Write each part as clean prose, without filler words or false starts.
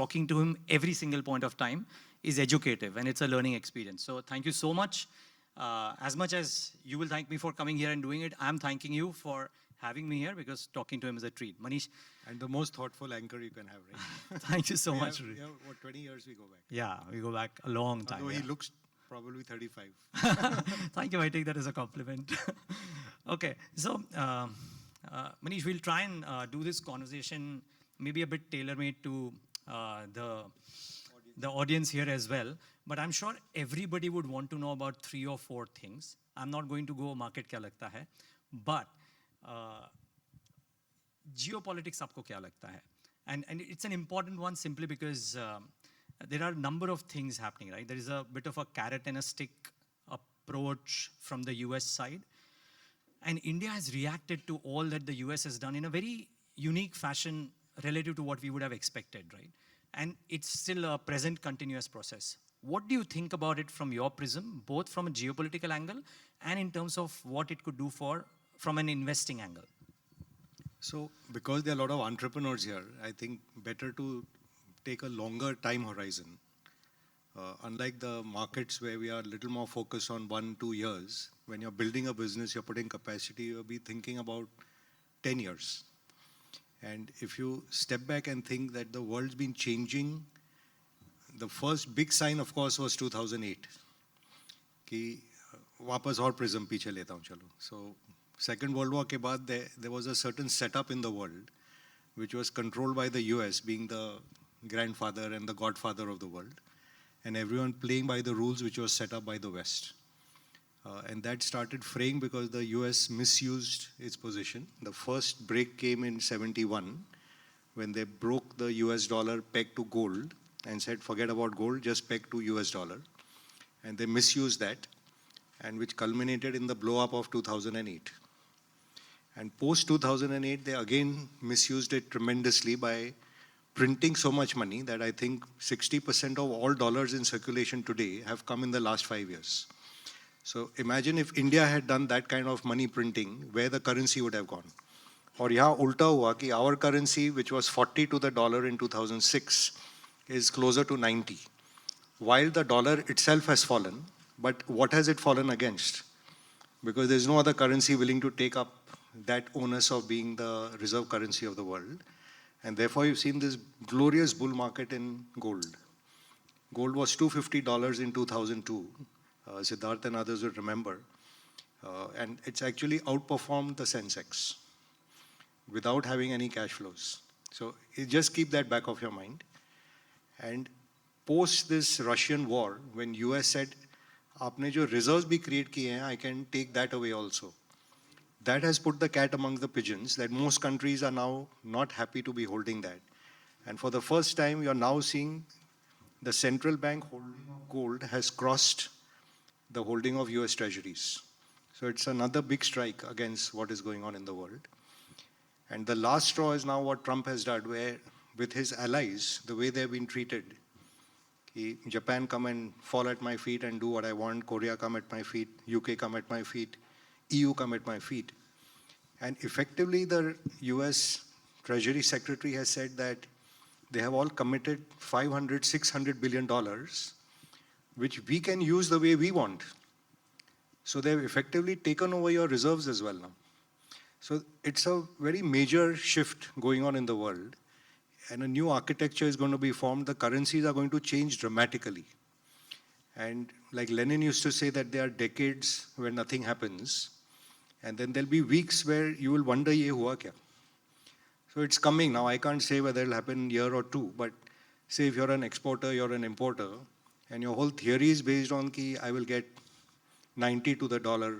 talking to him every single point of time is educative, and it's a learning experience. So thank you so much. As much as you will thank me for coming here and doing it, I'm thanking you for having me here, because talking to him is a treat. Manish. And the most thoughtful anchor you can have, right? Thank you so much. What, 20 years we go back? Yeah, we go back a long time. Although he looks probably 35. Thank you, I take that as a compliment. Okay, so Manish, we'll try and do this conversation maybe a bit tailor-made to the audience here as well. But I'm sure everybody would want to know about 3 or 4 things. I'm not going to go market kya lagta hai, but geopolitics aapko kya lagta hai? And it's an important one simply because there are a number of things happening, right? There is a bit of a carrot and a stick approach from the US side. And India has reacted to all that the US has done in a very unique fashion relative to what we would have expected, right? And it's still a present continuous process. What do you think about it from your prism, both from a geopolitical angle and in terms of what it could do from an investing angle? So, because there are a lot of entrepreneurs here, I think better to take a longer time horizon. Unlike the markets where we are a little more focused on 1-2 years, when you're building a business, you're putting capacity, you'll be thinking about 10 years. And if you step back and think that the world's been changing, the first big sign, of course, was 2008. कि वापस और prism पीछे लेता हूँ चलो. So, Second World War के बाद there was a certain setup in the world which was controlled by the US, being the grandfather and the godfather of the world, and everyone playing by the rules which was set up by the West. And that started fraying because the US misused its position. The first break came in 71 when they broke the US dollar peg to gold and said, forget about gold, just peg to US dollar. And they misused that, and which culminated in the blow up of 2008. And post 2008, they again misused it tremendously by printing so much money that I think 60% of all dollars in circulation today have come in the last 5 years. So imagine if India had done that kind of money printing, where the currency would have gone. और यहाँ उल्टा हुआ कि our currency, which was 40 to the dollar in 2006, is closer to 90. While the dollar itself has fallen, but what has it fallen against? Because there's no other currency willing to take up that onus of being the reserve currency of the world. And therefore, you've seen this glorious bull market in gold. Gold was $250 in 2002. Siddharth and others would remember. And it's actually outperformed the Sensex without having any cash flows. So you just keep that back of your mind. And post this Russian war, when US said, "Aapne jo reserves bhi create kiye hain, I can take that away also." That has put the cat among the pigeons, that most countries are now not happy to be holding that. And for the first time, you're now seeing the central bank holding of gold has crossed the holding of US treasuries. So it's another big strike against what is going on in the world. And the last straw is now what Trump has done, where with his allies, the way they've been treated, Japan come and fall at my feet and do what I want, Korea come at my feet, UK come at my feet, EU come at my feet. And effectively, the US Treasury Secretary has said that they have all committed $500, $600 billion, which we can use the way we want. So they've effectively taken over your reserves as well now. So it's a very major shift going on in the world. And a new architecture is going to be formed. The currencies are going to change dramatically. And like Lenin used to say that there are decades where nothing happens. And then there'll be weeks where you will wonder, ye hua kya? So it's coming now. I can't say whether it'll happen in a year or two, but say if you're an exporter, you're an importer, and your whole theory is based on ki I will get 90 to the dollar,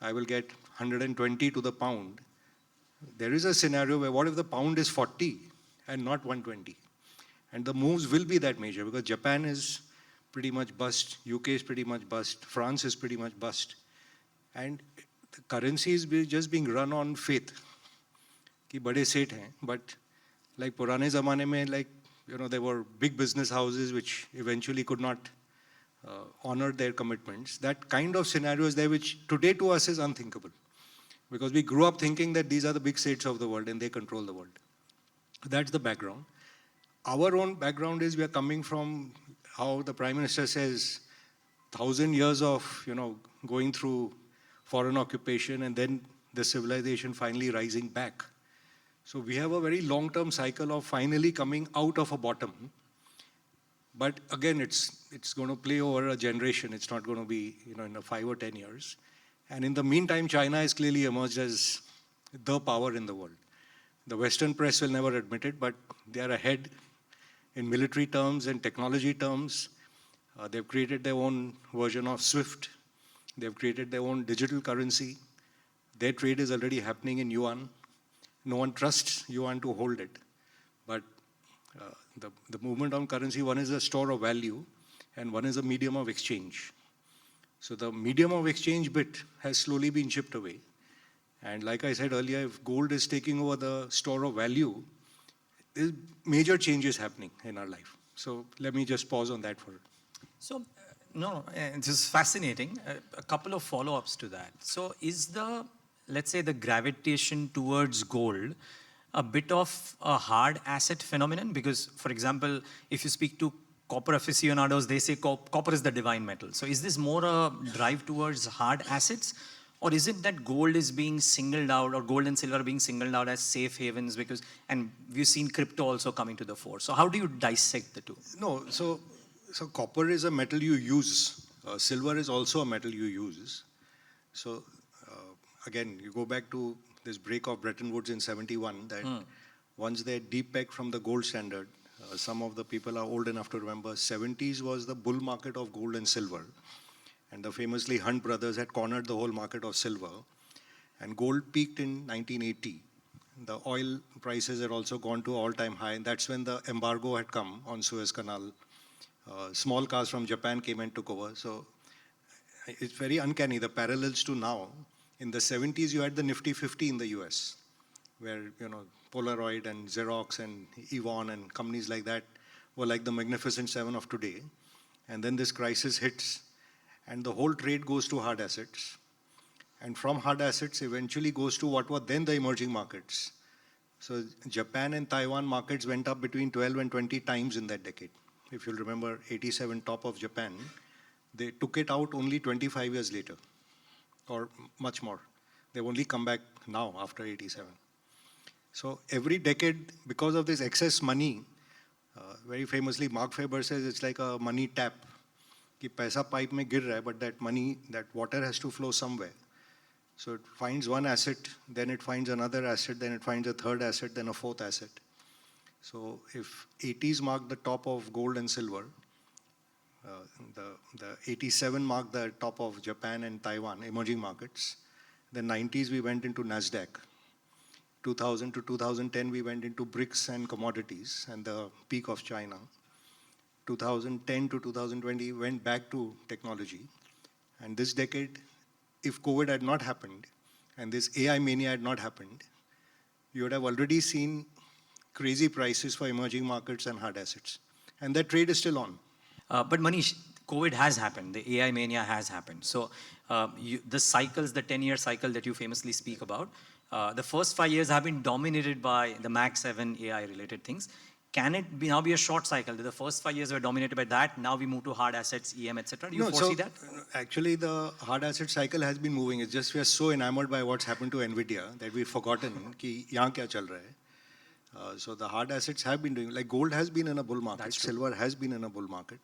I will get 120 to the pound. There is a scenario where what if the pound is 40 and not 120? And the moves will be that major because Japan is pretty much bust, UK is pretty much bust, France is pretty much bust. And the currency is just being run on faith. Ki bade set hain, but like purane zamane mein, like, you know, there were big business houses which eventually could not honor their commitments. That kind of scenario is there, which today to us is unthinkable. Because we grew up thinking that these are the big states of the world and they control the world. That's the background. our own background is we are coming from how the Prime Minister says 1,000 years of, going through foreign occupation and then the civilization finally rising back. So we have a very long-term cycle of finally coming out of a bottom. But again, it's going to play over a generation. It's not going to be, in a 5 or 10 years. And in the meantime, China has clearly emerged as the power in the world. The Western press will never admit it, but they are ahead in military terms and technology terms. They've created their own version of SWIFT. They've created their own digital currency. Their trade is already happening in yuan. No one trusts yuan to hold it. But the movement on currency, one is a store of value and one is a medium of exchange. So the medium of exchange bit has slowly been chipped away. And like I said earlier, if gold is taking over the store of value, there's major changes happening in our life. So let me just pause on that for it. So, this is fascinating. A couple of follow-ups to that. So is let's say the gravitation towards gold a bit of a hard asset phenomenon? Because, for example, if you speak to copper aficionados, they say copper is the divine metal. So is this more a drive towards hard assets? Or is it that gold is being singled out, or gold and silver are being singled out as safe havens? And we've seen crypto also coming to the fore. So how do you dissect the two? No, so copper is a metal you use. Silver is also a metal you use. So again, you go back to this break of Bretton Woods in 71, that once they depegged from the gold standard, some of the people are old enough to remember, 70s was the bull market of gold and silver. And the famously Hunt brothers had cornered the whole market of silver. And gold peaked in 1980. The oil prices had also gone to all-time high. And that's when the embargo had come on Suez Canal. Small cars from Japan came and took over. So it's very uncanny, the parallels to now. In the 70s, you had the Nifty 50 in the US, where, Polaroid and Xerox and Yvonne and companies like that were like the Magnificent Seven of today. And then this crisis hits, and the whole trade goes to hard assets. And from hard assets, eventually goes to what were then the emerging markets. So Japan and Taiwan markets went up between 12 and 20 times in that decade. If you'll remember, 87 top of Japan, they took it out only 25 years later, or much more. They've only come back now after 87. So every decade, because of this excess money, very famously Mark Faber says it's like a money tap. कि पैसा pipe में गिर रहा है, but that money, that water has to flow somewhere. So it finds one asset, then it finds another asset, then it finds a third asset, then a fourth asset. So if 80s marked the top of gold and silver, the 87 marked the top of Japan and Taiwan, emerging markets. The 90s we went into NASDAQ. 2000 to 2010 we went into BRICS and commodities and the peak of China. 2010 to 2020 went back to technology. And this decade, if COVID had not happened and this AI mania had not happened, you would have already seen crazy prices for emerging markets and hard assets. And that trade is still on. But Manish, COVID has happened. The AI mania has happened. So the cycles, the 10-year cycle that you famously speak about, the first 5 years have been dominated by the Mac 7 AI-related things. Can it now be a short cycle? The first 5 years were dominated by that. Now we move to hard assets, EM, etc. Do you foresee that? Actually, the hard asset cycle has been moving. It's just we are so enamored by what's happened to NVIDIA that we've forgotten कि यहाँ क्या चल रहा है. So the hard assets have been doing, like gold has been in a bull market, silver has been in a bull market,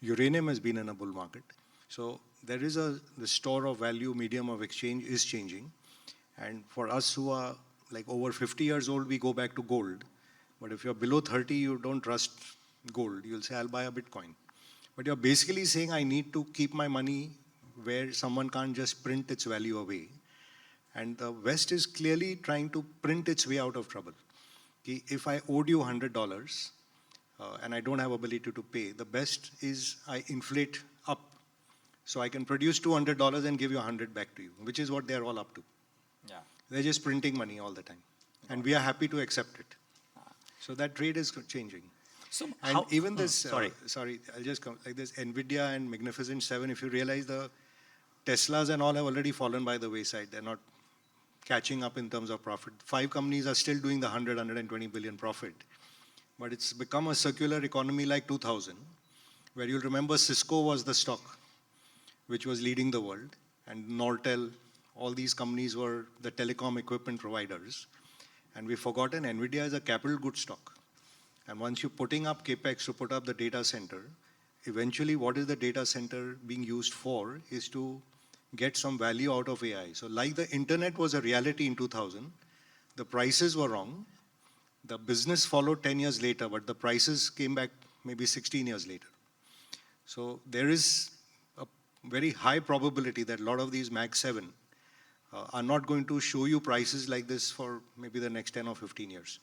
uranium has been in a bull market. So there is the store of value, medium of exchange is changing. And for us who are like over 50 years old, we go back to gold. But if you're below 30, you don't trust gold. You'll say, I'll buy a Bitcoin. But you're basically saying, I need to keep my money where someone can't just print its value away. And the West is clearly trying to print its way out of trouble. If I owed you $100 and I don't have ability to pay, the best is I inflate up. So I can produce $200 and give you 100 back to you, which is what they're all up to. Yeah. They're just printing money all the time. And we are happy to accept it. So that trade is changing. So and how, even this, sorry, I'll just come, like this NVIDIA and Magnificent Seven, if you realize the Teslas and all have already fallen by the wayside. They're not catching up in terms of profit. 5 companies are still doing the 100, 120 billion profit. but it's become a circular economy like 2000, where you'll remember Cisco was the stock which was leading the world, and Nortel, all these companies were the telecom equipment providers. And we've forgotten NVIDIA is a capital goods stock. And once you're putting up capex to put up the data center, eventually what is the data center being used for is to get some value out of AI. So like the internet was a reality in 2000, the prices were wrong. The business followed 10 years later, but the prices came back maybe 16 years later. So there is a very high probability that a lot of these Mag 7 are not going to show you prices like this for maybe the next 10 or 15 years.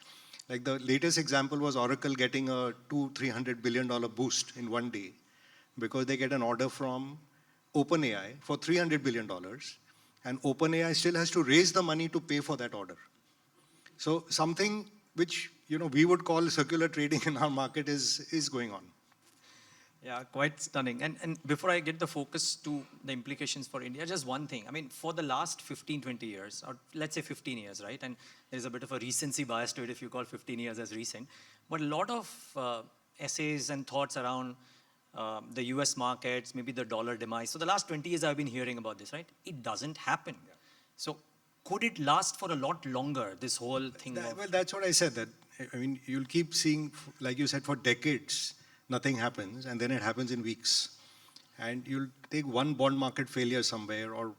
Like the latest example was Oracle getting a $200-300 billion boost in one day because they get an order from OpenAI for $300 billion, and OpenAI still has to raise the money to pay for that order. So something which we would call circular trading in our market is going on. Yeah, quite stunning. And before I get the focus to the implications for India, just one thing. I mean, for the last 15, 20 years, or let's say 15 years, right? And there's a bit of a recency bias to it if you call 15 years as recent. But a lot of essays and thoughts around the US markets, maybe the dollar demise. So the last 20 years I've been hearing about this, right? It doesn't happen. Yeah. So could it last for a lot longer, this whole thing? Well, that's what I said. That I mean, you'll keep seeing, like you said, for decades, nothing happens, and then it happens in weeks. And you'll take one bond market failure somewhere, or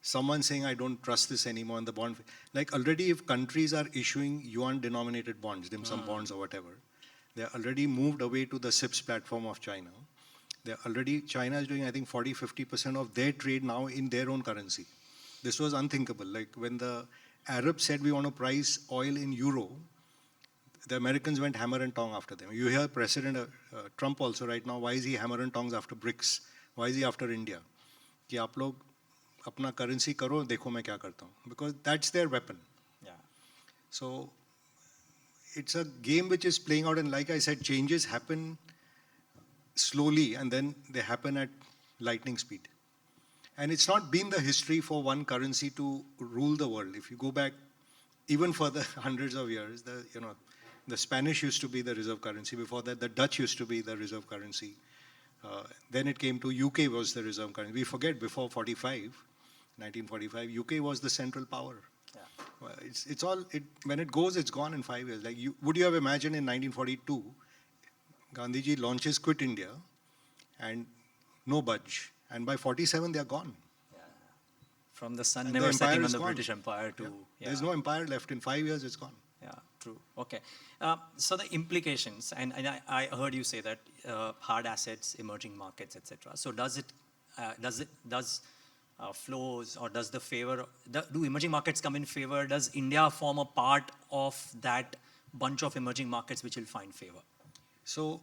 someone saying, I don't trust this anymore, and the bond, like already if countries are issuing yuan-denominated bonds, dim sum bonds or whatever, they're already moved away to the CIPS platform of China. China is doing, I think, 40-50% of their trade now in their own currency. This was unthinkable. Like when the Arabs said we want to price oil in euro, the Americans went hammer and tong after them. You hear President Trump also right now, why is he hammer and tongs after BRICS? Why is he after India? कि आप लोग अपना currency करो, देखो मैं क्या करता हूँ. Because that's their weapon. Yeah. So it's a game which is playing out, and like I said, changes happen slowly and then they happen at lightning speed. And it's not been the history for one currency to rule the world. If you go back even further hundreds of years, the Spanish used to be the reserve currency. Before that, the Dutch used to be the reserve currency. Then it came to UK was the reserve currency. We forget before 1945, UK was the central power. Yeah. Well, when it goes, it's gone in 5 years. Like would you have imagined in 1942, Gandhiji launches Quit India and no budge. And by 47, they are gone. Yeah. From the sun never setting on the British Empire to... Yeah. Yeah. There's no empire left. In 5 years, it's gone. Yeah, true. Okay. So the implications, and I heard you say that hard assets, emerging markets, etc. So does flows, or does the favor, do emerging markets come in favor? Does India form a part of that bunch of emerging markets which will find favor? So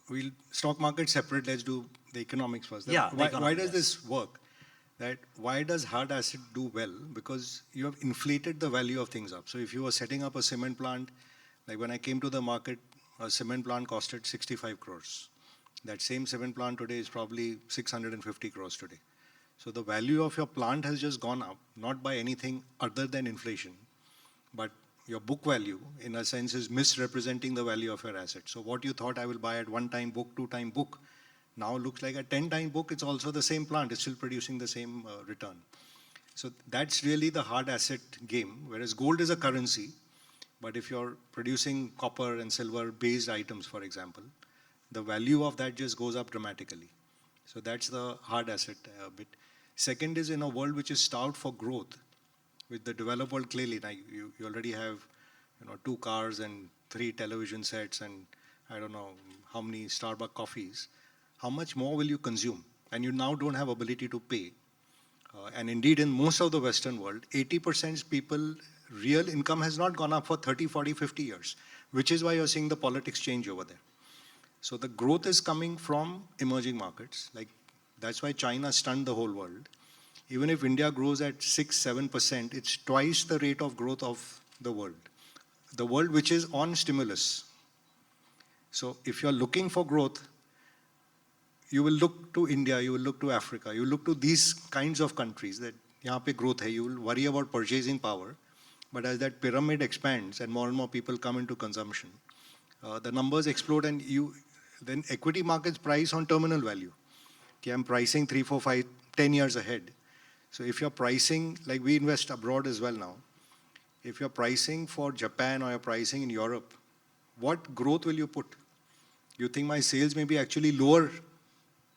we'll stock market separate. Let's do the economics first. Yeah. Why does this work? Why does hard asset do well? Because you have inflated the value of things up. So if you were setting up a cement plant, like when I came to the market, a cement plant costed 65 crores. That same cement plant today is probably 650 crores today. So the value of your plant has just gone up, not by anything other than inflation, but your book value, in a sense, is misrepresenting the value of your asset. So what you thought I will buy at 1-time book, 2-time book, now looks like a 10-time book. It's also the same plant. It's still producing the same return. So that's really the hard asset game, whereas gold is a currency. But if you're producing copper and silver based items, for example, the value of that just goes up dramatically. So that's the hard asset bit. Second is, in a world which is starved for growth, with the developed world clearly, now you already have 2 cars and 3 television sets and I don't know how many Starbucks coffees. How much more will you consume? And you now don't have ability to pay. And indeed, in most of the Western world, 80% people, real income has not gone up for 30, 40, 50 years, which is why you're seeing the politics change over there. So the growth is coming from emerging markets. Like that's why China stunned the whole world. Even if India grows at 6-7%, it's twice the rate of growth of the world. The world which is on stimulus. So if you're looking for growth, you will look to India, you will look to Africa, you will look to these kinds of countries that yahan pe growth hai. You will worry about purchasing power. But as that pyramid expands and more people come into consumption, the numbers explode, and then equity markets price on terminal value. Okay, I'm pricing 3, 4, 5, 10 years ahead. So if you're pricing, like we invest abroad as well now, if you're pricing for Japan or you're pricing in Europe, what growth will you put? You think my sales may be actually lower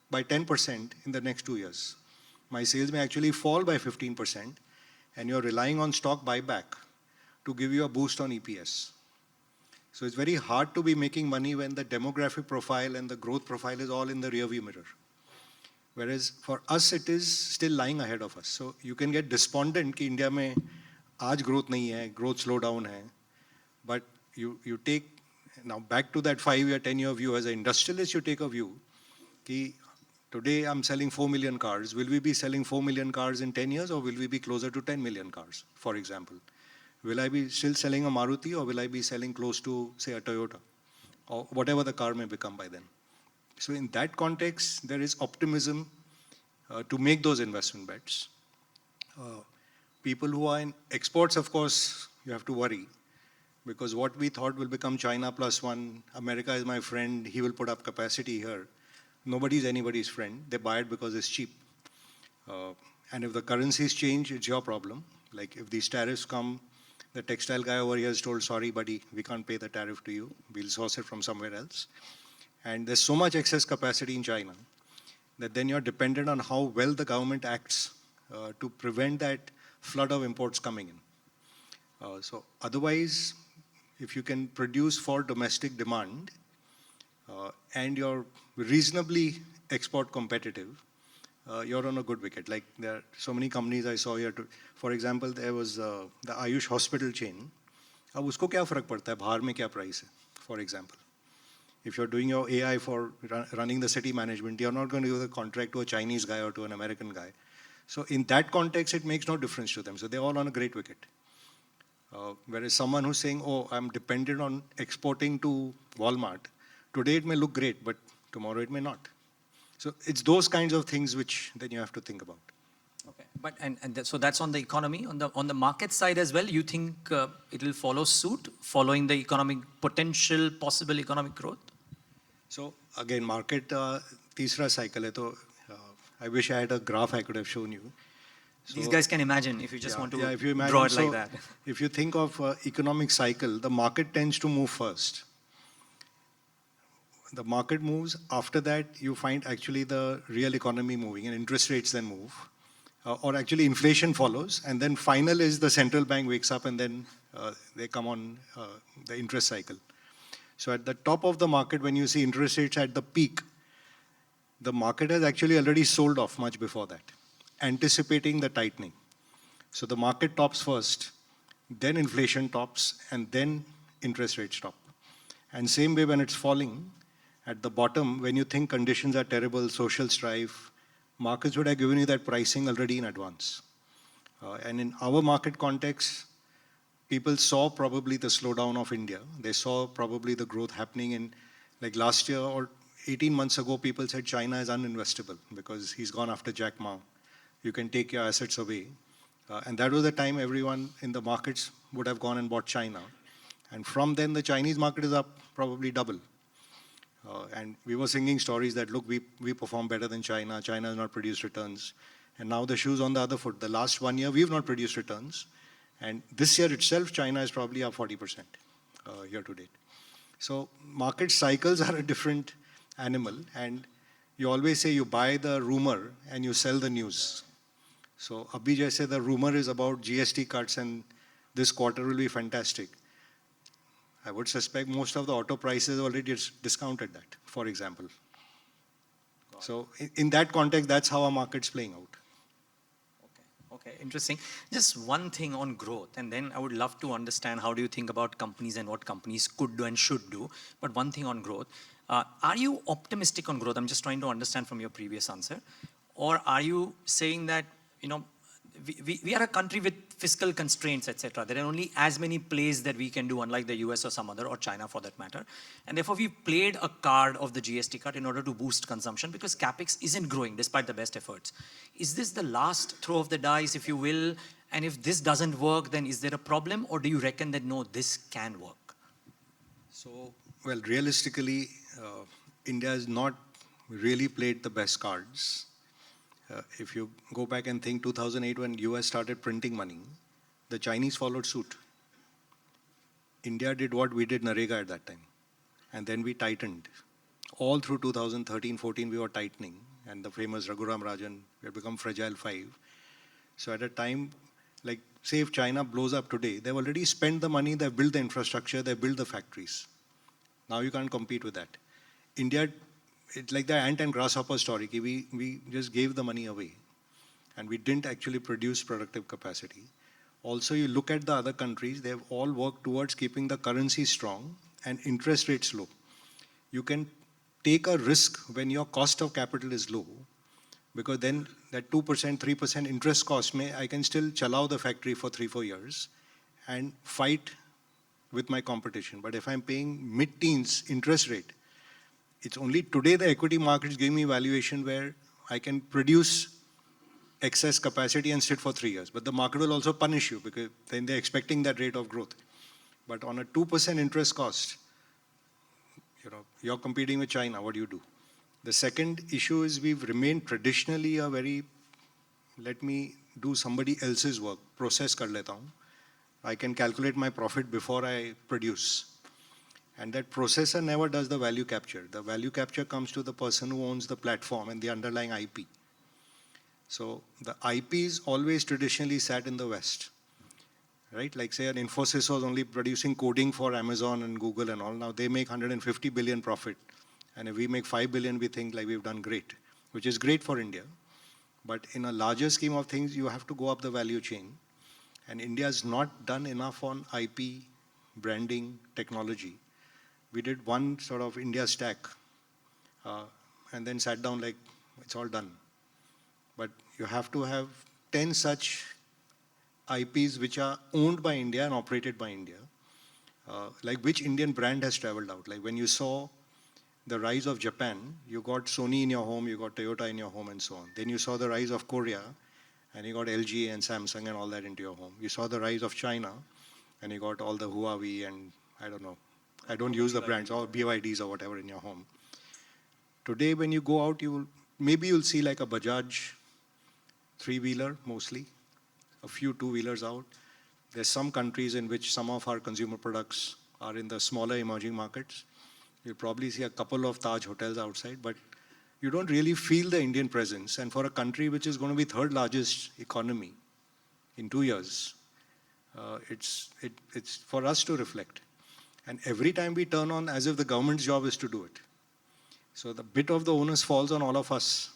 by 10% in the next 2 years. My sales may actually fall by 15%, and you're relying on stock buyback to give you a boost on EPS. So it's very hard to be making money when the demographic profile and the growth profile is all in the rearview mirror. Whereas for us, it is still lying ahead of us. So you can get despondent कि India में आज growth नहीं है, growth slowdown है. But you take, now back to that 5-year, 10-year view, as an industrialist, you take a view कि today I'm selling 4 million cars. Will we be selling 4 million cars in 10 years, or will we be closer to 10 million cars, for example? Will I be still selling a Maruti, or will I be selling close to, say, a Toyota, or whatever the car may become by then? So in that context, there is optimism to make those investment bets. People who are in exports, of course, you have to worry, because what we thought will become China plus one, America is my friend, he will put up capacity here. Nobody is anybody's friend. They buy it because it's cheap. And if the currencies change, it's your problem. Like if these tariffs come, the textile guy over here is told, sorry, buddy, we can't pay the tariff to you. We'll source it from somewhere else. And there's so much excess capacity in China that then you're dependent on how well the government acts to prevent that flood of imports coming in. So otherwise, if you can produce for domestic demand and you're reasonably export competitive, you're on a good wicket. Like there are so many companies I saw here. For example, there was the Ayush hospital chain. अब उसको क्या फर्क पड़ता है बाहर में क्या price है, for example. If you're doing your AI for running the city management, you're not going to give the contract to a Chinese guy or to an American guy. So in that context, it makes no difference to them. So they're all on a great wicket. Whereas someone who's saying, oh, I'm dependent on exporting to Walmart, today it may look great, but tomorrow it may not. So it's those kinds of things which then you have to think about. Okay, but so that's on the economy. On the market side as well, you think it will follow suit, following the economic potential, possible economic growth? So again, market तीसरा cycle है तो I wish I had a graph I could have shown you. So, these guys can imagine if you just want to if you imagine, draw it like that. If you think of economic cycle, the market tends to move first. The market moves. After that, you find actually the real economy moving, and interest rates then move. Or actually inflation follows, and then final is the central bank wakes up, and then they come on the interest cycle. So at the top of the market, when you see interest rates at the peak, the market has actually already sold off much before that, anticipating the tightening. So the market tops first, then inflation tops, and then interest rates top. And same way when it's falling, at the bottom, when you think conditions are terrible, social strife, markets would have given you that pricing already in advance. And in our market context, people saw probably the slowdown of India. They saw probably the growth happening in, like last year or 18 months ago, people said China is uninvestable because he's gone after Jack Ma. You can take your assets away. And that was the time everyone in the markets would have gone and bought China. And from then, the Chinese market is up probably double. And we were singing stories that, look, we perform better than China. China has not produced returns. And now the shoe's on the other foot. The last 1 year, we've not produced returns. And this year itself, China is probably up 40% year to date. So market cycles are a different animal. And you always say you buy the rumor and you sell the news. So abhi jaise the rumor is about GST cuts and this quarter will be fantastic. I would suspect most of the auto prices already discounted that, for example. So in that context, that's how our market's playing out. Okay, interesting. Just one thing on growth, and then I would love to understand how do you think about companies and what companies could do and should do. But one thing on growth, are you optimistic on growth? I'm just trying to understand from your previous answer. Or are you saying that, you know, we are a country with fiscal constraints, etc. There are only as many plays that we can do, unlike the US or some other, or China for that matter. And therefore, we played a card of the GST cut in order to boost consumption because CapEx isn't growing despite the best efforts. Is this the last throw of the dice, if you will? And if this doesn't work, then is there a problem? Or do you reckon that, no, this can work? So Well, realistically, India has not really played the best cards. If you go back and think 2008 when US started printing money, the Chinese followed suit. India did what we did Narega at that time. And then we tightened. All through 2013-14, we were tightening. And the famous Raghuram Rajan, we had become fragile five. So at a time, like say if China blows up today, they've already spent the money, they've built the infrastructure, they've built the factories. Now you can't compete with that. India, it's like the ant and grasshopper story. We just gave the money away. And we didn't actually produce productive capacity. Also, you look at the other countries, they've all worked towards keeping the currency strong and interest rates low. You can take a risk when your cost of capital is low, because then that 2%, 3% interest cost, I can still chalao the factory for 3-4 years and fight with my competition. But if I'm paying mid-teens interest rate, it's only today the equity markets give me valuation where I can produce excess capacity and sit for 3 years. But the market will also punish you because then they're expecting that rate of growth. But on a 2% interest cost, you're competing with China, what do you do? The second issue is we've remained traditionally a very, let me do somebody else's work, process kar leta hun. I can calculate my profit before I produce. And that processor never does the value capture. The value capture comes to the person who owns the platform and the underlying IP. So the IPs always traditionally sat in the West, right? Like say an Infosys was only producing coding for Amazon and Google and all. Now they make 150 billion profit. And if we make 5 billion, we think like we've done great, which is great for India. But in a larger scheme of things, you have to go up the value chain. And India's not done enough on IP, branding, technology. We did one sort of India stack and then sat down like it's all done. But you have to have 10 such IPs which are owned by India and operated by India. Like which Indian brand has traveled out? Like when you saw the rise of Japan, you got Sony in your home, you got Toyota in your home and so on. Then you saw the rise of Korea and you got LG and Samsung and all that into your home. You saw the rise of China and you got all the Huawei and I don't know. I don't use the brands or BYDs or whatever in your home. Today when you go out, maybe you'll see like a Bajaj three-wheeler mostly, a few two-wheelers out. There's some countries in which some of our consumer products are in the smaller emerging markets. You'll probably see a couple of Taj hotels outside, but you don't really feel the Indian presence. And for a country which is going to be third largest economy in 2 years, it's for us to reflect. And every time we turn on as if the government's job is to do it. So the bit of the onus falls on all of us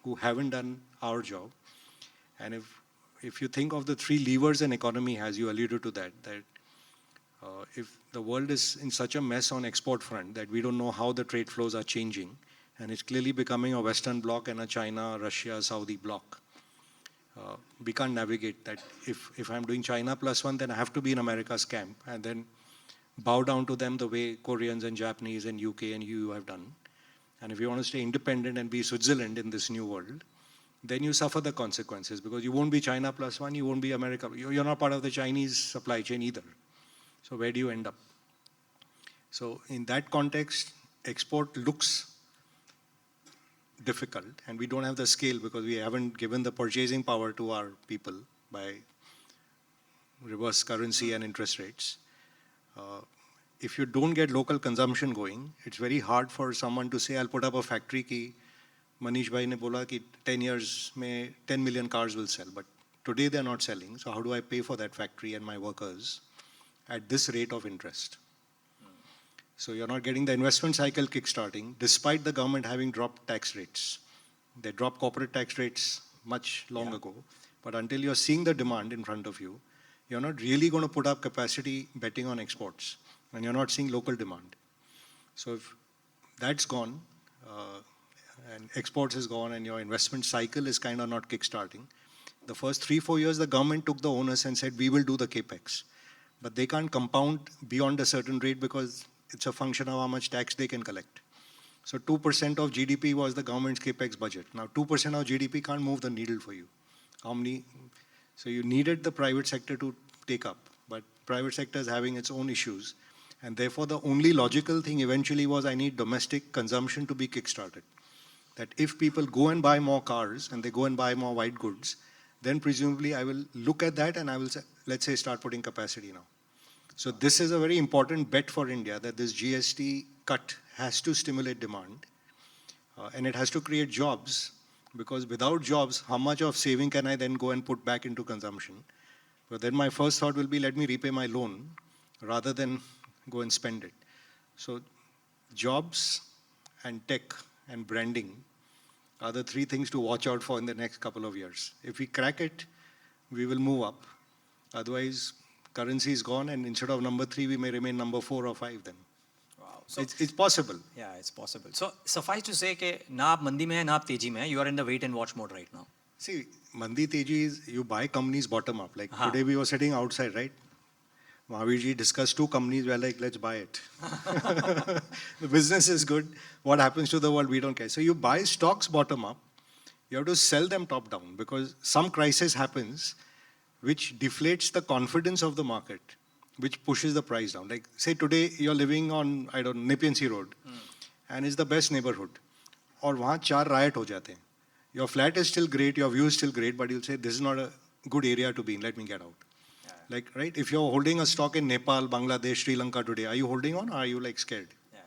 who haven't done our job. And if you think of the three levers an economy has, you alluded to that if the world is in such a mess on export front that we don't know how the trade flows are changing, and it's clearly becoming a Western bloc and a China, Russia, Saudi bloc. We can't navigate that. If I'm doing China +1, then I have to be in America's camp and then bow down to them the way Koreans and Japanese and UK and EU have done. And if you want to stay independent and be Switzerland in this new world, then you suffer the consequences because you won't be China +1, you won't be America. You're not part of the Chinese supply chain either. So where do you end up? So in that context, export looks difficult and we don't have the scale because we haven't given the purchasing power to our people by reverse currency and interest rates. If you don't get local consumption going, it's very hard for someone to say, I'll put up a factory ki Manish bhai ne bola ki 10 years mein 10 million cars will sell, but today they're not selling. So how do I pay for that factory and my workers at this rate of interest? So you're not getting the investment cycle kickstarting, despite the government having dropped tax rates. They dropped corporate tax rates much long ago, but until you're seeing the demand in front of you, you're not really going to put up capacity betting on exports, and you're not seeing local demand. So if that's gone, and exports is gone, and your investment cycle is kind of not kickstarting, the first 3-4 years, the government took the onus and said, we will do the capex. But they can't compound beyond a certain rate because it's a function of how much tax they can collect. So 2% of GDP was the government's capex budget. Now 2% of GDP can't move the needle for you. So you needed the private sector to take up, but private sector is having its own issues. And therefore, the only logical thing eventually was I need domestic consumption to be kickstarted. That if people go and buy more cars and they go and buy more white goods, then presumably I will look at that and I will say, let's say, start putting capacity now. So this is a very important bet for India, that this GST cut has to stimulate demand and it has to create jobs, because without jobs, how much of saving can I then go and put back into consumption? But then my first thought will be, let me repay my loan rather than go and spend it. So jobs and tech and branding are the three things to watch out for in the next couple of years. If we crack it, we will move up. Otherwise, currency is gone, and instead of number 3, we may remain number 4 or 5 then. Wow. So it's possible. Yeah, it's possible. So suffice to say कि ना आप मंदी में हैं, ना आप तेजी में हैं. You are in the wait and watch mode right now. See, Mandi Teji is you buy companies bottom up. Like today we were sitting outside, right? Mahavirji discussed 2 companies. We are like, let's buy it. The business is good. What happens to the world, we don't care. So you buy stocks bottom up. You have to sell them top down, because some crisis happens which deflates the confidence of the market, which pushes the price down. Like say today you're living on, I don't know, Nepean Sea Road, and it's the best neighborhood. और वहाँ 4 riot हो जाते हैं. Your flat is still great, your view is still great, but you'll say, this is not a good area to be in, let me get out. Yeah. Like, right, if you're holding a stock in Nepal, Bangladesh, Sri Lanka today, are you holding on or are you like scared? Yeah.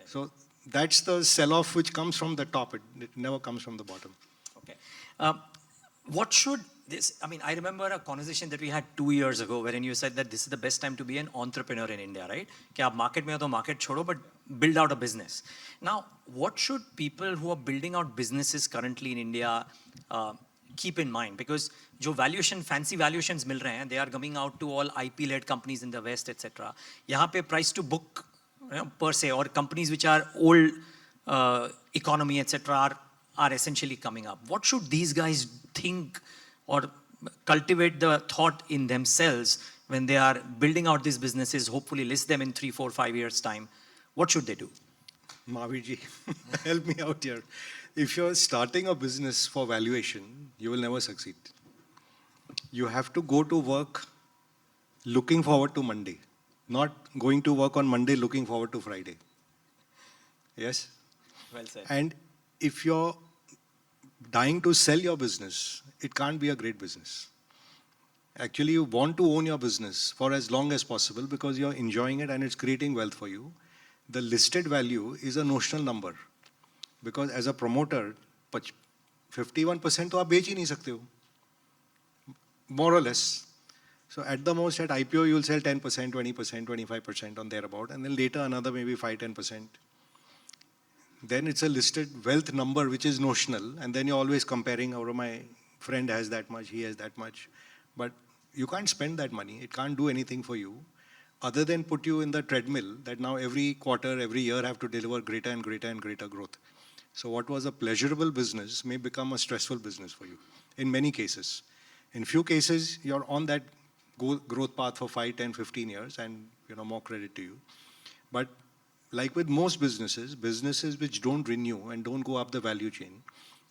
So that's the sell-off which comes from the top, it never comes from the bottom. Okay. What should this, I mean, I remember a conversation that we had 2 years ago wherein you said that this is the best time to be an entrepreneur in India, right? कि आप market में हो तो market छोड़ो, but build out a business. Now, what should people who are building out businesses currently in India keep in mind? Because जो valuation, fancy valuations मिल रहे हैं, they are coming out to all IP-led companies in the West, etc. यहाँ पे price to book, you know, per se, or companies which are old economy, etc. are essentially coming up. What should these guys think or cultivate the thought in themselves when they are building out these businesses, hopefully list them in 3, 4, 5 years' time? What should they do? Mahavirji, help me out here. If you're starting a business for valuation, you will never succeed. You have to go to work looking forward to Monday, not going to work on Monday looking forward to Friday. Yes? Well said. And if you're dying to sell your business, it can't be a great business. Actually, you want to own your business for as long as possible because you're enjoying it and it's creating wealth for you. The listed value is a notional number, because as a promoter, 51% तो आप बेच ही नहीं सकते हो, more or less. So at the most at IPO you'll sell 10%, 20%, 25% on thereabout, and then later another maybe 5-10%. Then it's a listed wealth number which is notional, and then you're always comparing, oh, my friend has that much, he has that much. But you can't spend that money. It can't do anything for you other than put you in the treadmill that now every quarter, every year have to deliver greater and greater and greater growth. So what was a pleasurable business may become a stressful business for you in many cases. In few cases, you're on that growth path for 5, 10, 15 years, and more credit to you. But like with most businesses which don't renew and don't go up the value chain,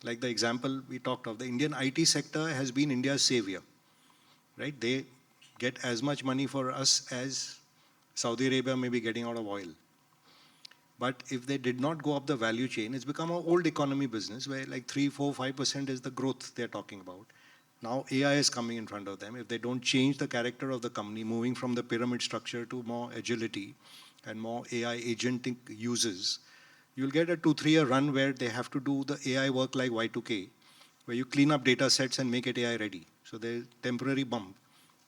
like the example we talked of, the Indian IT sector has been India's savior, right? They get as much money for us as Saudi Arabia may be getting out of oil. But if they did not go up the value chain, it's become an old economy business where like 3, 4, 5% is the growth they're talking about. Now AI is coming in front of them. If they don't change the character of the company, moving from the pyramid structure to more agility and more AI agentic uses, you'll get a 2-3 year run where they have to do the AI work like Y2K, where you clean up data sets and make it AI ready. So there's temporary bump.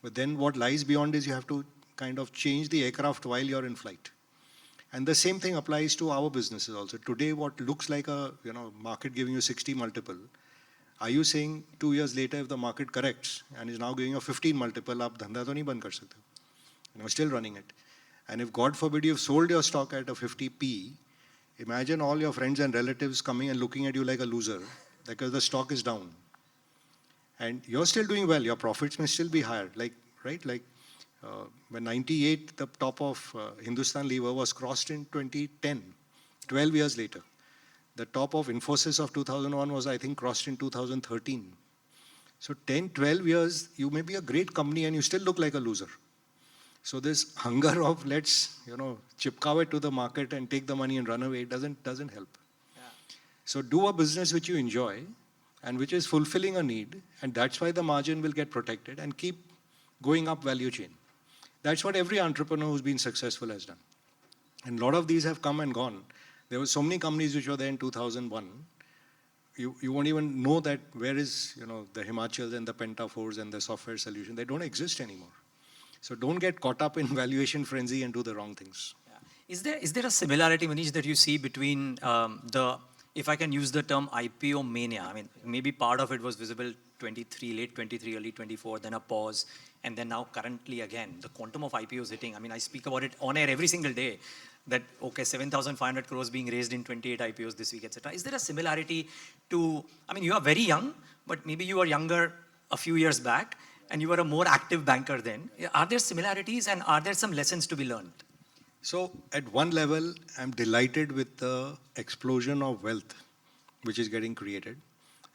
But then what lies beyond is you have to kind of change the aircraft while you're in flight. And the same thing applies to our businesses also. Today, what looks like a market giving you 60 multiple, are you saying 2 years later, if the market corrects and is now giving a 15 multiple, aap dhanda to nahi band kar sakte. Still running it. And if God forbid you've sold your stock at a 50p, imagine all your friends and relatives coming and looking at you like a loser because the stock is down. And you're still doing well. Your profits may still be higher. When 98, the top of Hindustan Lever was crossed in 2010, 12 years later. The top of Infosys of 2001 was, I think, crossed in 2013. So 10, 12 years, you may be a great company and you still look like a loser. So this hunger of let's, chipkaw it to the market and take the money and run away doesn't help. Yeah. So do a business which you enjoy and which is fulfilling a need, and that's why the margin will get protected and keep going up value chain. That's what every entrepreneur who's been successful has done. And a lot of these have come and gone. There were so many companies which were there in 2001. You won't even know that where is, the Himachals and the Pentafors and the software solution. They don't exist anymore. So don't get caught up in valuation frenzy and do the wrong things. Yeah. Is there a similarity, Manish, that you see between if I can use the term IPO mania? I mean, maybe part of it was visible 23, late 23, early 24, then a pause, and then now currently again, the quantum of IPOs hitting. I mean, I speak about it on air every single day, that, okay, 7,500 crores being raised in 28 IPOs this week, etc. Is there a similarity to, I mean, you are very young, but maybe you were younger a few years back, and you were a more active banker then. Are there similarities, and are there some lessons to be learned? So at one level, I'm delighted with the explosion of wealth which is getting created.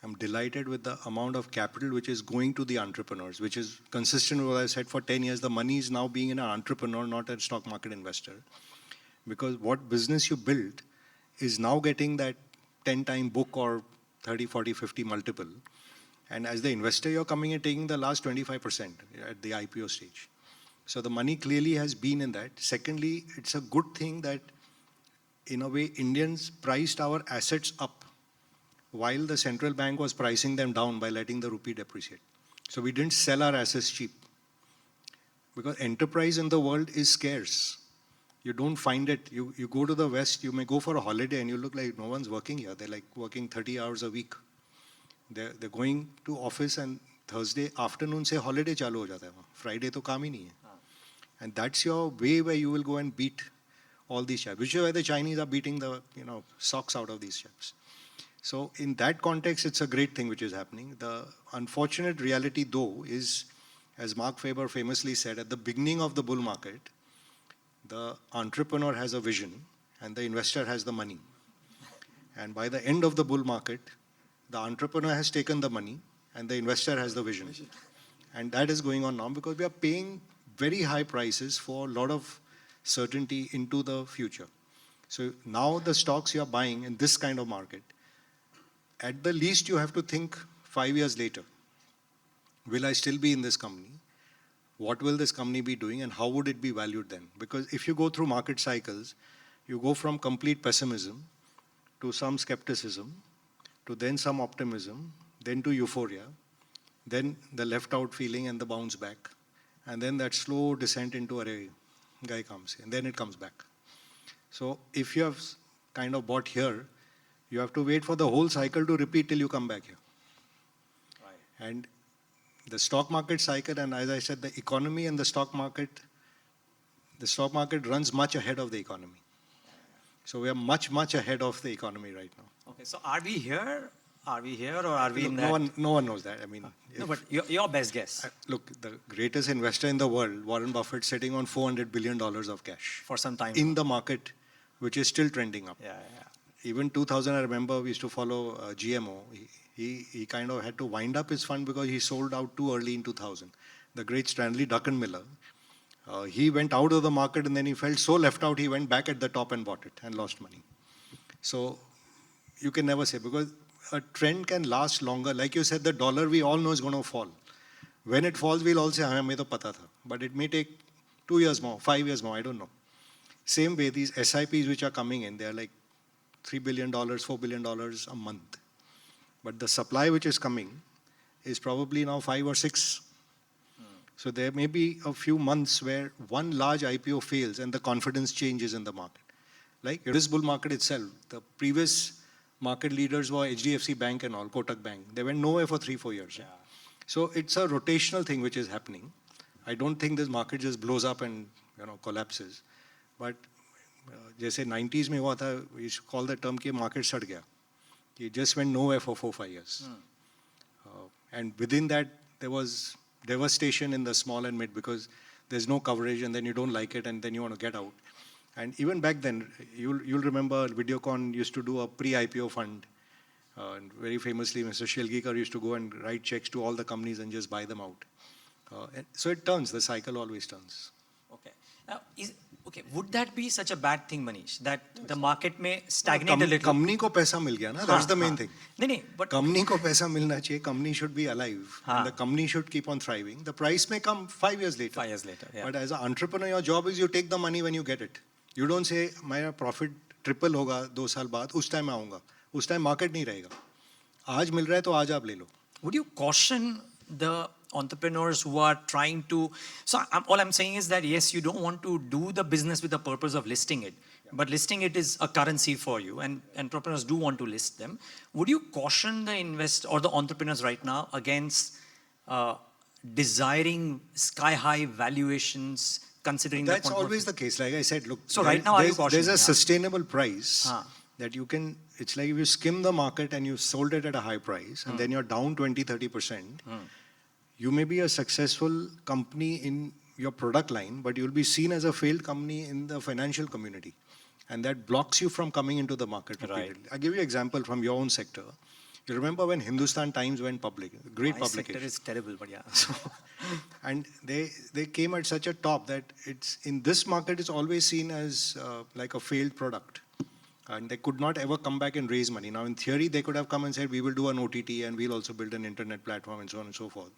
I'm delighted with the amount of capital which is going to the entrepreneurs, which is consistent with what I said for 10 years. The money is now being in an entrepreneur, not a stock market investor. Because what business you build is now getting that 10-time book or 30, 40, 50 multiple. And as the investor, you're coming and taking the last 25% at the IPO stage. So the money clearly has been in that. Secondly, it's a good thing that, in a way, Indians priced our assets up while the central bank was pricing them down by letting the rupee depreciate. So we didn't sell our assets cheap. Because enterprise in the world is scarce. You don't find it. You go to the West, you may go for a holiday and you look like no one's working here. They're like working 30 hours a week. They're going to office and Thursday afternoon say holiday chalu ho jata hai. Friday to kaam hi nahi hai. And that's your way where you will go and beat all these chaps, which is why the Chinese are beating the socks out of these chaps. So in that context, it's a great thing which is happening. The unfortunate reality, though, is, as Mark Faber famously said, at the beginning of the bull market, the entrepreneur has a vision and the investor has the money. And by the end of the bull market, the entrepreneur has taken the money and the investor has the vision. And that is going on now because we are paying very high prices for a lot of certainty into the future. So now the stocks you are buying in this kind of market, at the least you have to think 5 years later, will I still be in this company? What will this company be doing and how would it be valued then? Because if you go through market cycles, you go from complete pessimism to some skepticism, to then some optimism, then to euphoria, then the left out feeling and the bounce back, and then that slow descent into a guy comes, and then it comes back. So if you have kind of bought here, you have to wait for the whole cycle to repeat till you come back here. Right. And the stock market cycle, and as I said, the economy and the stock market runs much ahead of the economy. So we are much, much ahead of the economy right now. Okay, so are we here? Are we here or are we in that? No one knows that. I mean, no, but your best guess. Look, the greatest investor in the world, Warren Buffett, sitting on $400 billion of cash. For some time. In the market, which is still trending up. Yeah. Even 2000, I remember we used to follow GMO. He kind of had to wind up his fund because he sold out too early in 2000. The great Stanley Druckenmiller, he went out of the market and then he felt so left out, he went back at the top and bought it and lost money. So you can never say, because a trend can last longer. Like you said, the dollar we all know is going to fall. When it falls, we'll all say, हाँ हमें तो पता था. But it may take 2 years more, 5 years more, I don't know. Same way, these SIPs which are coming in, they're like $3 billion, $4 billion a month. But the supply which is coming is probably now 5 or 6. So there may be a few months where one large IPO fails and the confidence changes in the market. Like this bull market itself, the previous market leaders were HDFC Bank and all, Kotak Bank. They went nowhere for 3-4 years. Yeah. So it's a rotational thing which is happening. I don't think this market just blows up and collapses. But जैसे 90s में हुआ था, we used to call the term कि market सड़ गया. It just went nowhere for 4-5 years. And within that, there was devastation in the small and mid because there's no coverage and then you don't like it and then you want to get out. And even back then, you'll remember Videocon used to do a pre-IPO fund. And very famously, Mr. Shilgikar used to go and write checks to all the companies and just buy them out. So it turns, the cycle always turns. Okay. Okay, would that be such a bad thing, Manish, that the market may stagnate a little? Company को पैसा मिल गया ना, that's the main thing. नहीं, but Company को पैसा मिलना चाहिए, company should be alive, and the company should keep on thriving. The price may come 5 years later. 5 years later, yeah. But as an entrepreneur, your job is you take the money when you get it. You don't say, मेरा profit triple होगा 2 साल बाद, उस time मैं आऊँगा. उस time market नहीं रहेगा. आज मिल रहा है तो आज आप ले लो. Would you caution the entrepreneurs who are trying to, so all I'm saying is that yes, you don't want to do the business with the purpose of listing it, but listing it is a currency for you, and entrepreneurs do want to list them. Would you caution the investor or the entrepreneurs right now against desiring sky high valuations, considering that's always the case? Like I said, look, so right now there's a sustainable price that you can, it's like if you skim the market and you sold it at a high price and then you're down 20-30%, you may be a successful company in your product line, but you'll be seen as a failed company in the financial community. And that blocks you from coming into the market repeatedly. I'll give you an example from your own sector. You remember when Hindustan Times went public, great publication. Sector is terrible, but yeah. And they came at such a top that it's in this market it's always seen as like a failed product. And they could not ever come back and raise money. Now in theory they could have come and said we will do an OTT and we'll also build an internet platform and so on and so forth.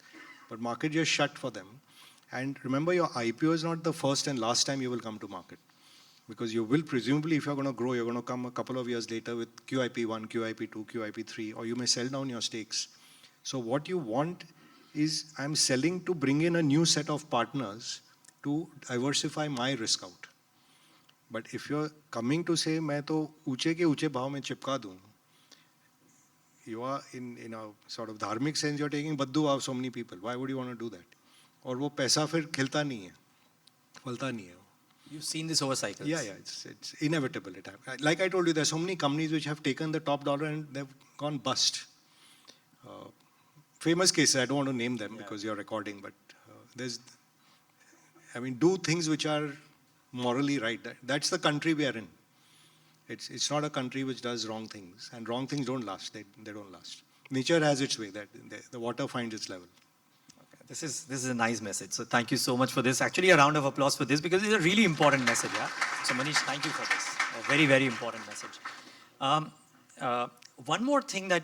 But market just shut for them. And remember, your IPO is not the first and last time you will come to market. Because you will presumably, if you're going to grow, you're going to come a couple of years later with QIP1, QIP2, QIP3, or you may sell down your stakes. So what you want is, I'm selling to bring in a new set of partners to diversify my risk out. But if you're coming to say, मैं तो ऊंचे के ऊंचे भाव में चिपका दूं, you are in a sort of dharmic sense, you're taking baddu of so many people. Why would you want to do that? और वो पैसा फिर खिलता नहीं है, फलता नहीं है. You've seen this over cycles. Yeah, it's inevitable. Like I told you, there's so many companies which have taken the top dollar and they've gone bust. Famous cases, I don't want to name them because you're recording, but do things which are morally right. That's the country we are in. It's not a country which does wrong things, and wrong things don't last. They don't last. Nature has its way. That the water finds its level. Okay. This is a nice message. So thank you so much for this. Actually, a round of applause for this because it's a really important message. Yeah. So Manish, thank you for this. A very, very important message. One more thing that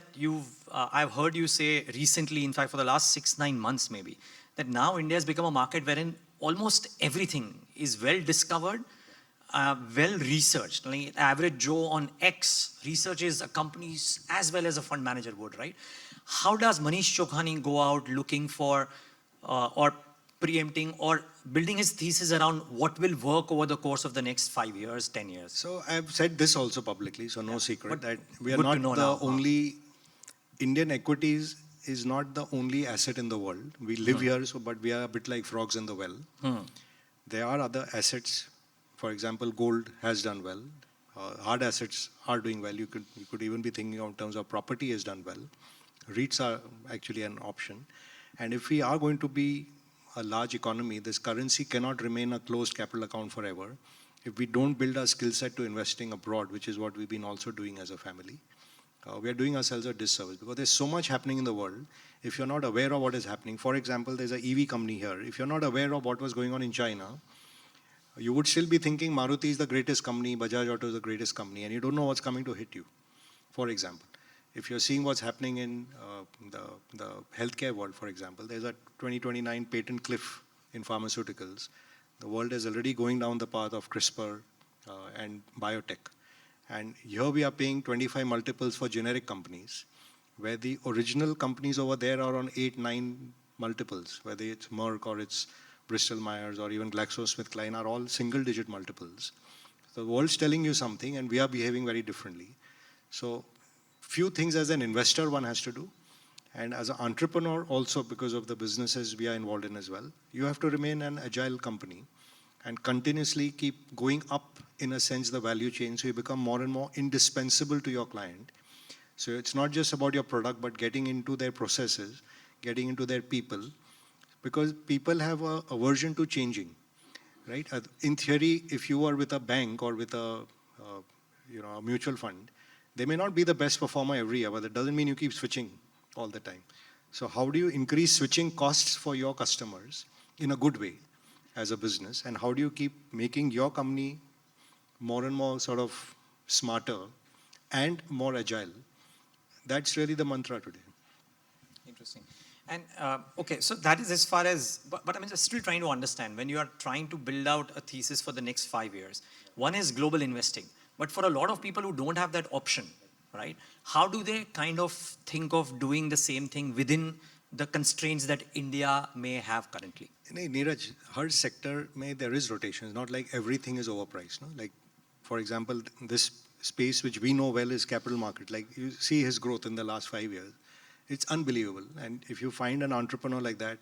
I've heard you say recently, in fact, for the last 6-9 months maybe, that now India has become a market wherein almost everything is well discovered. Well researched. Like average Joe on X researches a company as well as a fund manager would, right? How does Manish Chokhani go out looking for or preempting or building his thesis around what will work over the course of the next 5 years, 10 years? So I've said this also publicly, so no secret that we are not the only, Indian equities is not the only asset in the world. We live here, but we are a bit like frogs in the well. There are other assets. For example, gold has done well. Hard assets are doing well. You could even be thinking of terms of property has done well. REITs are actually an option. And if we are going to be a large economy, this currency cannot remain a closed capital account forever. If we don't build our skill set to investing abroad, which is what we've been also doing as a family, we are doing ourselves a disservice because there's so much happening in the world. If you're not aware of what is happening, for example, there's an EV company here. If you're not aware of what was going on in China, you would still be thinking Maruti is the greatest company, Bajaj Auto is the greatest company, and you don't know what's coming to hit you, for example. If you're seeing what's happening in the healthcare world, for example, there's a 2029 patent cliff in pharmaceuticals. The world is already going down the path of CRISPR and biotech. And here we are paying 25 multiples for generic companies, where the original companies over there are on 8-9 multiples, whether it's Merck or it's Bristol Myers or even GlaxoSmithKline are all single-digit multiples. The world's telling you something and we are behaving very differently. So few things as an investor one has to do. And as an entrepreneur also, because of the businesses we are involved in as well, you have to remain an agile company and continuously keep going up in a sense the value chain so you become more and more indispensable to your client. So it's not just about your product but getting into their processes, getting into their people, because people have an aversion to changing, right? In theory, if you are with a bank or with a mutual fund, they may not be the best performer every year, but that doesn't mean you keep switching all the time. So how do you increase switching costs for your customers in a good way as a business, and how do you keep making your company more and more sort of smarter and more agile? That's really the mantra today. Interesting. And okay, so that is as far as, but I'm just still trying to understand, when you are trying to build out a thesis for the next 5 years, one is global investing, but for a lot of people who don't have that option, right, how do they kind of think of doing the same thing within the constraints that India may have currently? Neeraj, her sector there is rotation. It's not like everything is overpriced. No? Like, for example, this space which we know well is capital market. Like, you see his growth in the last 5 years. It's unbelievable. And if you find an entrepreneur like that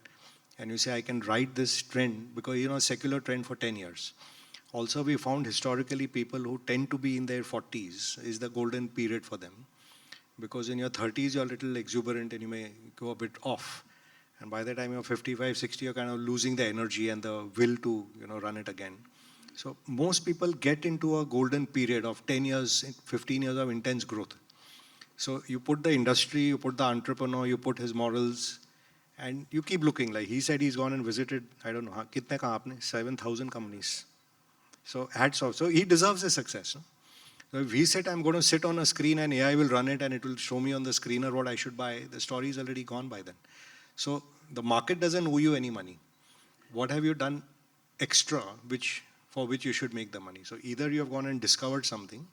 and you say, I can ride this trend, because, secular trend for 10 years. Also, we found historically people who tend to be in their 40s is the golden period for them. Because in your 30s, you're a little exuberant and you may go a bit off. And by the time you're 55, 60, you're kind of losing the energy and the will to, run it again. So most people get into a golden period of 10 years, 15 years of intense growth. So you put the industry, you put the entrepreneur, you put his morals, and you keep looking. Like he said, he's gone and visited, I don't know, kitne kaha aapne? 7,000 companies. So hats off. So he deserves a success. No? So if he said, I'm going to sit on a screen and AI will run it and it will show me on the screener what I should buy, the story is already gone by then. So the market doesn't owe you any money. What have you done extra for which you should make the money? So either you have gone and discovered something,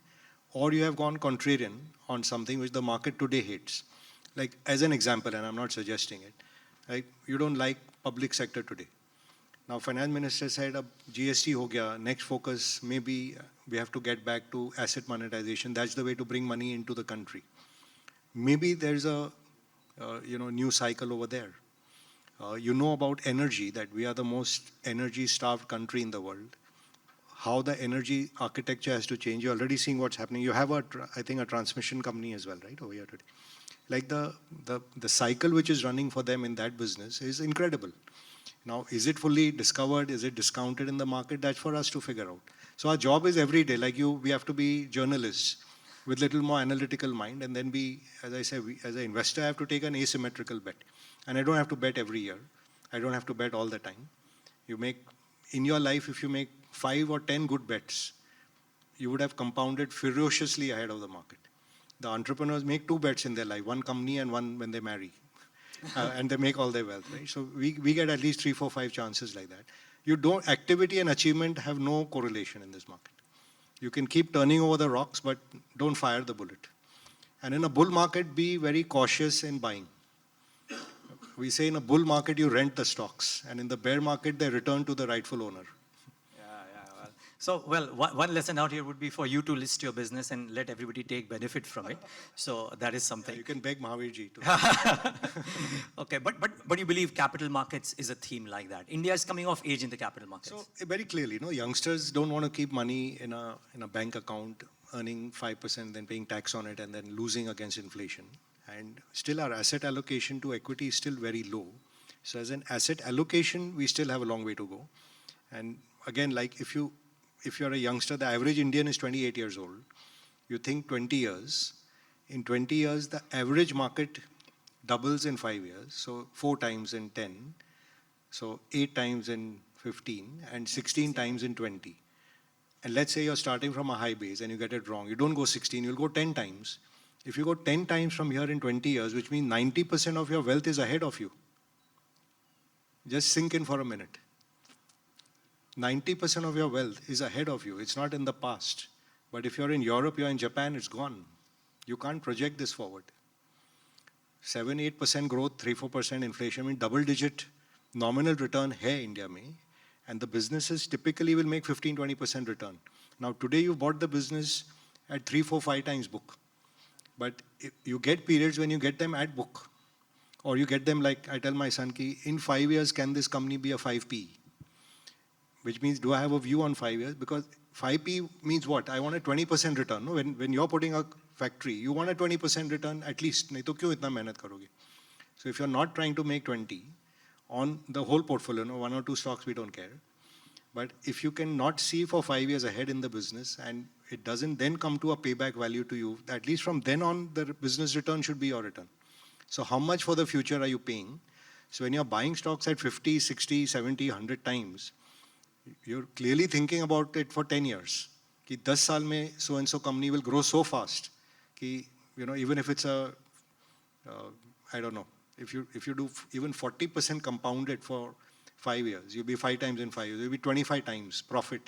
or you have gone contrarian on something which the market today hates. Like as an example, and I'm not suggesting it, like you don't like public sector today. Now finance minister said, GST ho gaya, next focus maybe we have to get back to asset monetization. That's the way to bring money into the country. Maybe there's a new cycle over there. You know about energy, that we are the most energy-starved country in the world. How the energy architecture has to change. You're already seeing what's happening. You have, I think, a transmission company as well, right, over here today. Like the cycle which is running for them in that business is incredible. Now, is it fully discovered? Is it discounted in the market? That's for us to figure out. So our job is every day, like we have to be journalists with little more analytical mind, and then as I say, as an investor, I have to take an asymmetrical bet. And I don't have to bet every year. I don't have to bet all the time. In your life, if you make 5 or 10 good bets, you would have compounded ferociously ahead of the market. The entrepreneurs make 2 bets in their life, one company and one when they marry. And they make all their wealth, right? So we get at least 3, 4, 5 chances like that. Activity and achievement have no correlation in this market. You can keep turning over the rocks, but don't fire the bullet. And in a bull market, be very cautious in buying. We say in a bull market, you rent the stocks. And in the bear market, they return to the rightful owner. Well, one lesson out here would be for you to list your business and let everybody take benefit from it. So that is something. Yeah, you can beg Mahavirji to. Okay, but you believe capital markets is a theme like that. India is coming of age in the capital markets. So very clearly, youngsters don't want to keep money in a bank account, earning 5%, then paying tax on it, and then losing against inflation. And still our asset allocation to equity is still very low. So as an asset allocation, we still have a long way to go. And again, like if you're a youngster, the average Indian is 28 years old. You think 20 years. In 20 years, the average market doubles in 5 years. So 4 times in 10. So 8 times in 15 and 16 times in 20. And let's say you're starting from a high base and you get it wrong. You don't go 16, you'll go 10 times. If you go 10 times from here in 20 years, which means 90% of your wealth is ahead of you. Just sink in for a minute. 90% of your wealth is ahead of you. It's not in the past. But if you're in Europe, you're in Japan, it's gone. You can't project this forward. 7-8% growth, 3-4% inflation, I mean double-digit nominal return hai India mein. And the businesses typically will make 15-20% return. Now today you bought the business at 3, 4, 5 times book. But you get periods when you get them at book. Or you get them like, I tell my son, ki, in 5 years, can this company be a 5P? Which means, do I have a view on 5 years? Because 5P means what? I want a 20% return. No? When you're putting a factory, you want a 20% return at least. Nahi to kyun itna mehnat karoge? So if you're not trying to make 20 on the whole portfolio, 1 or 2 stocks, we don't care. But if you cannot see for 5 years ahead in the business and it doesn't then come to a payback value to you, at least from then on, the business return should be your return. So how much for the future are you paying? So when you're buying stocks at 50, 60, 70, 100 times, you're clearly thinking about it for 10 years. कि 10 साल में so and so company will grow so fast कि, you know, even if it's a, I don't know, if you do even 40% compounded for 5 years, you'll be 5 times in 5 years, you'll be 25 times profit.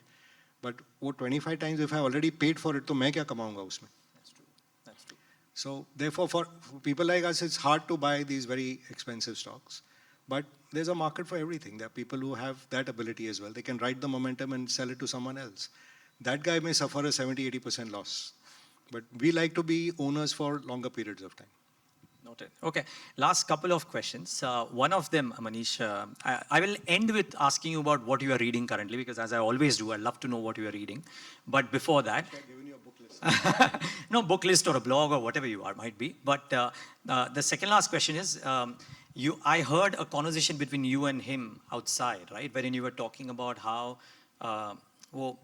But वो 25 times if I already paid for it, तो मैं क्या कमाऊंगा उसमें? That's true. That's true. So therefore, for people like us, it's hard to buy these very expensive stocks. But there's a market for everything. There are people who have that ability as well. They can ride the momentum and sell it to someone else. That guy may suffer a 70-80% loss. But we like to be owners for longer periods of time. Noted. Okay, last couple of questions. One of them, Manish, I will end with asking you about what you are reading currently, because as I always do, I love to know what you are reading. But before that, Given you a book list. no book list or a blog or whatever you are might be. But the second last question is, I heard a conversation between you and him outside, right? Wherein you were talking about how वो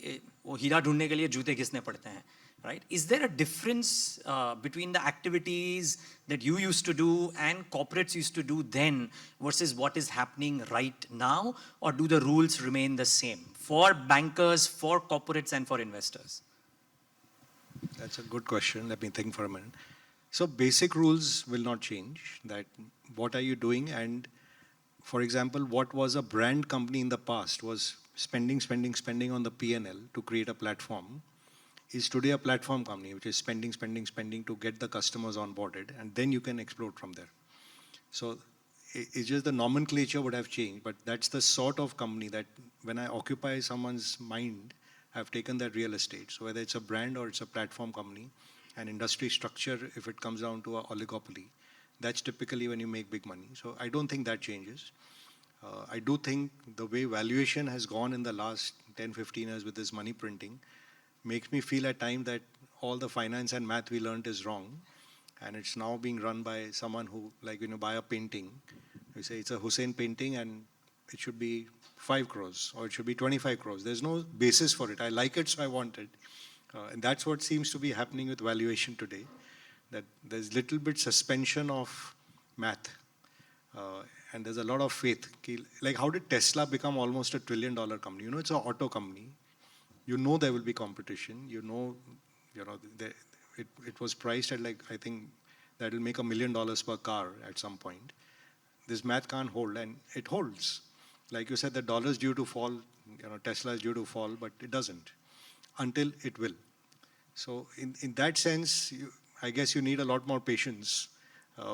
हीरा ढूंढने के लिए जूते घिसने पड़ते हैं, right? Is there a difference between the activities that you used to do and corporates used to do then versus what is happening right now, or do the rules remain the same for bankers, for corporates, and for investors? That's a good question. Let me think for a minute. So basic rules will not change. That what are you doing? And for example, what was a brand company in the past was spending on the P&L to create a platform, is today a platform company which is spending to get the customers onboarded, and then you can explode from there. So it's just the nomenclature would have changed, but that's the sort of company that when I occupy someone's mind, I've taken that real estate. So whether it's a brand or it's a platform company, an industry structure, if it comes down to an oligopoly, that's typically when you make big money. So I don't think that changes. I do think the way valuation has gone in the last 10, 15 years with this money printing makes me feel at times that all the finance and math we learned is wrong. And it's now being run by someone who, like, buy a painting. We say it's a Hussein painting and it should be 5 crores or it should be 25 crores. There's no basis for it. I like it, so I want it. And that's what seems to be happening with valuation today, that there's little bit suspension of math. And there's a lot of faith. Like, how did Tesla become almost $1 trillion company? It's an auto company. There will be competition. It was priced at, like, I think that will make $1 million per car at some point. This math can't hold, and it holds. Like you said, the dollar is due to fall. Tesla is due to fall, but it doesn't until it will. So in that sense, I guess you need a lot more patience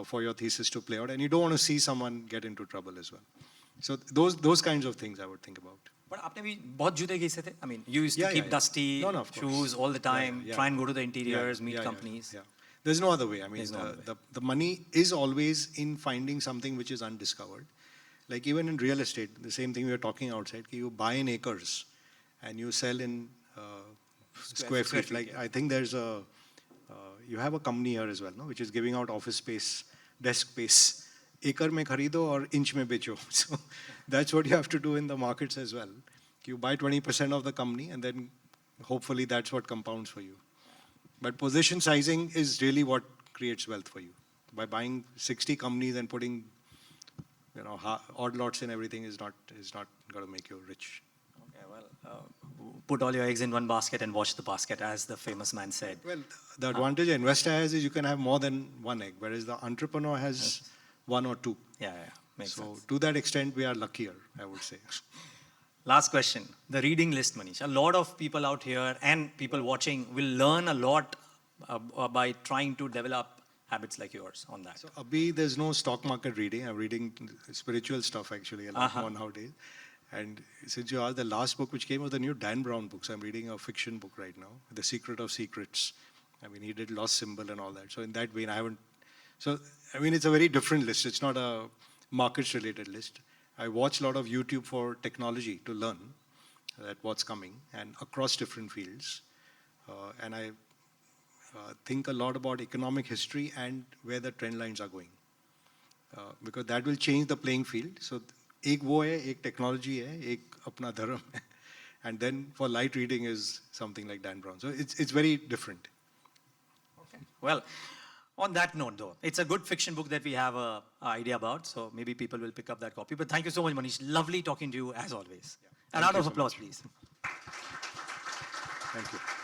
for your thesis to play out, and you don't want to see someone get into trouble as well. So those kinds of things I would think about. But आपने भी बहुत जूते घिसे थे. I mean, you used to keep dusty shoes all the time, try and go to the interiors, meet companies. Yeah. There's no other way. I mean, the money is always in finding something which is undiscovered. Like even in real estate, the same thing we were talking outside, you buy in acres and you sell in square feet. Like I think there's you have a company here as well, no, which is giving out office space, desk space. Acre mein kharido or inch mein becho. So that's what you have to do in the markets as well. You buy 20% of the company and then hopefully that's what compounds for you. But position sizing is really what creates wealth for you. By buying 60 companies and putting odd lots and everything is not going to make you rich. Okay, well, put all your eggs in one basket and watch the basket, as the famous man said. Well, the advantage an investor has is you can have more than one egg, whereas the entrepreneur has one or two. Yeah, makes sense. So to that extent, we are luckier, I would say. Last question, the reading list, Manish. A lot of people out here and people watching will learn a lot by trying to develop habits like yours on that. So, Abhi, there's no stock market reading. I'm reading spiritual stuff actually a lot more nowadays. And since you asked, the last book which came was the new Dan Brown book. So I'm reading a fiction book right now, The Secret of Secrets. I mean, he did Lost Symbol and all that. So in that vein, I haven't. So, I mean, it's a very different list. It's not a markets-related list. I watch a lot of YouTube for technology to learn that what's coming and across different fields. And I think a lot about economic history and where the trend lines are going. Because that will change the playing field. So, एक वो है, एक technology है, एक अपना धर्म है. And then for light reading is something like Dan Brown. So it's very different. Okay. Well, on that note though, it's a good fiction book that we have an idea about. So maybe people will pick up that copy. But thank you so much, Manish. Lovely talking to you as always. A round you of so applause, much. please. Thank you.